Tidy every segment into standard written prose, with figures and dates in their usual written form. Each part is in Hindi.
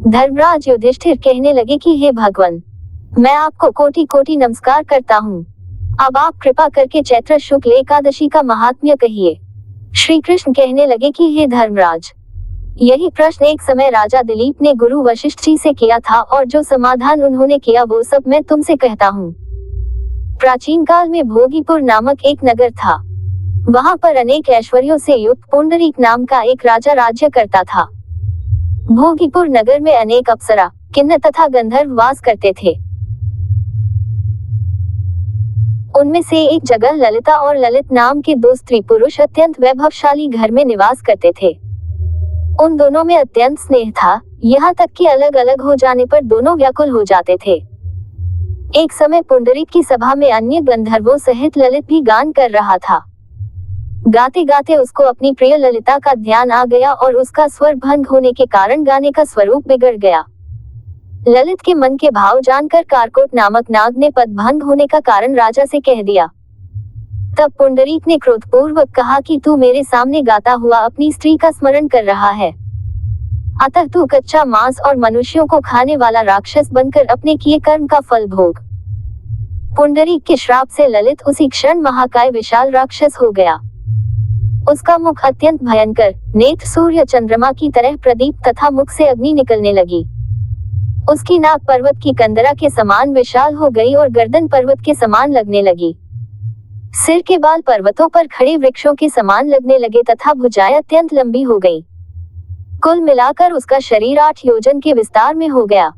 धर्मराज युधिष्ठिर कहने लगे कि हे भगवान, मैं आपको कोटि कोटि नमस्कार करता हूँ। अब आप कृपा करके चैत्र शुक्ल एकादशी का महात्म्य कहिए। श्री कृष्ण कहने लगे कि हे धर्मराज, यही प्रश्न एक समय राजा दिलीप ने गुरु वशिष्ठ जी से किया था और जो समाधान उन्होंने किया वो सब मैं तुमसे कहता हूँ। प्राचीन काल में भोगीपुर नामक एक नगर था। वहां पर अनेक ऐश्वर्यों से युक्त पुंडरीक नाम का एक राजा राज्य करता था। भोगीपुर नगर में अनेक अप्सरा, किन्नर तथा गंधर्व वास करते थे। उनमें से एक जगह ललिता और ललित नाम के दो स्त्री पुरुष अत्यंत वैभवशाली घर में निवास करते थे। उन दोनों में अत्यंत स्नेह था, यहाँ तक कि अलग अलग हो जाने पर दोनों व्याकुल हो जाते थे। एक समय पुंडरीक की सभा में अन्य गंधर्वों सहित ललित भी गान कर रहा था। गाते गाते उसको अपनी प्रिय ललिता का ध्यान आ गया और उसका स्वर भंग होने के कारण गाने का स्वरूप बिगड़ गया। ललित के मन के भाव जानकर कारकोट नामक नाग ने पद भंग होने का कारण राजा से कह दिया। तब पुंडरीक ने क्रोधपूर्वक कहा कि तू मेरे सामने गाता हुआ अपनी स्त्री का स्मरण कर रहा है, अतः तू कच्चा मांस और मनुष्यों को खाने वाला राक्षस बनकर अपने किए कर्म का फल भोग। पुंडरीक के श्राप से ललित उसी क्षण महाकाय विशाल राक्षस हो गया। उसका मुख अत्यंत भयंकर, नेत्र सूर्य चंद्रमा की तरह प्रदीप तथा मुख से अग्नि निकलने लगी। उसकी नाक पर्वत की कंदरा के समान विशाल हो गई और गर्दन पर्वत के समान लगने लगी। सिर के बाल पर्वतों पर खड़े वृक्षों के समान लगने लगे तथा भुजाएं अत्यंत लंबी हो गई। कुल मिलाकर उसका शरीर 8 योजन के विस्तार में हो गया।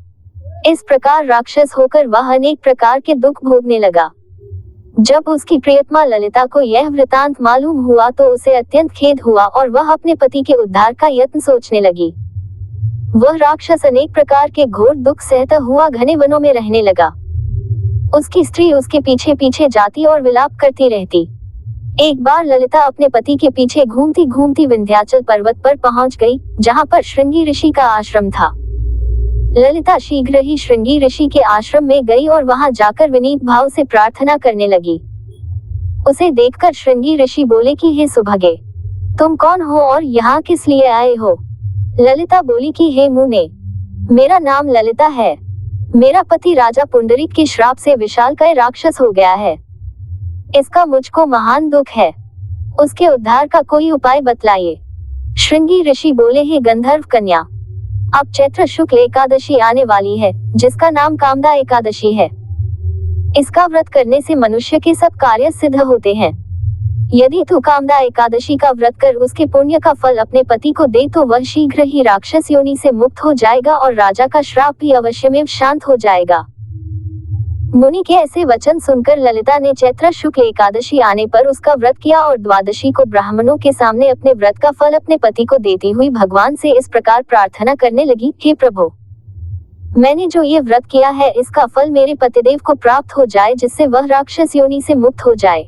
इस प्रकार राक्षस होकर वह अनेक प्रकार के दुख भोगने लगा। जब उसकी प्रियतमा ललिता को यह वृतांत मालूम हुआ तो उसे अत्यंत खेद हुआ और वह अपने पति के उद्धार का यत्न सोचने लगी। वह राक्षस अनेक प्रकार के घोर दुख सहता हुआ घने वनों में रहने लगा। उसकी स्त्री उसके पीछे पीछे जाती और विलाप करती रहती। एक बार ललिता अपने पति के पीछे घूमती घूमती विंध्याचल पर्वत पर पहुंच गई, जहां पर श्रृंगी ऋषि का आश्रम था। ललिता शीघ्र ही श्रृंगी ऋषि के आश्रम में गई और वहां जाकर विनीत भाव से प्रार्थना करने लगी। उसे देखकर श्रृंगी ऋषि बोले कि हे सुभगे, तुम कौन हो और यहाँ किस लिए आए हो? ललिता बोली कि हे मुने, मेरा नाम ललिता है। मेरा पति राजा पुंडरीक के श्राप से विशालकाय राक्षस हो गया है। इसका मुझको महान दुख है। उसके उद्धार का कोई उपाय बतलाइए। श्रृंगी ऋषि बोले, हे गंधर्व कन्या, अब चैत्र शुक्ल एकादशी आने वाली है, जिसका नाम कामदा एकादशी है। इसका व्रत करने से मनुष्य के सब कार्य सिद्ध होते हैं। यदि तू कामदा एकादशी का व्रत कर उसके पुण्य का फल अपने पति को दे तो वह शीघ्र ही राक्षस योनि से मुक्त हो जाएगा और राजा का श्राप भी अवश्यमेव शांत हो जाएगा। मुनि के ऐसे वचन सुनकर ललिता ने चैत्र शुक्ल एकादशी आने पर उसका व्रत किया और द्वादशी को ब्राह्मणों के सामने अपने व्रत का फल अपने पति को देती हुई भगवान से इस प्रकार प्रार्थना करने लगी, हे प्रभु, मैंने जो ये व्रत किया है इसका फल मेरे पतिदेव को प्राप्त हो जाए, जिससे वह राक्षस योनि से मुक्त हो जाए।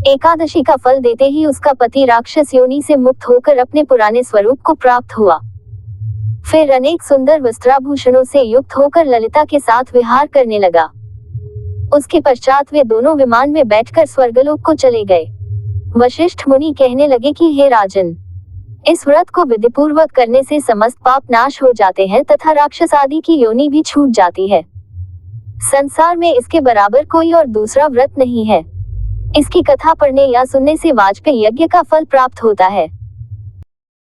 एकादशी का फल देते ही उसका पति राक्षस योनि से मुक्त होकर अपने पुराने स्वरूप को प्राप्त हुआ। फिर अनेक सुंदर वस्त्राभूषणों से युक्त होकर ललिता के साथ विहार करने लगा। उसके पश्चात वे दोनों विमान में बैठकर स्वर्गलोक को चले गए। वशिष्ठ मुनि कहने लगे कि हे राजन, इस व्रत को विधिपूर्वक करने से समस्त पाप नाश हो जाते हैं तथा राक्षस आदि की योनि भी छूट जाती है। संसार में इसके बराबर कोई और दूसरा व्रत नहीं है। इसकी कथा पढ़ने या सुनने से वाजपेयी यज्ञ का फल प्राप्त होता है।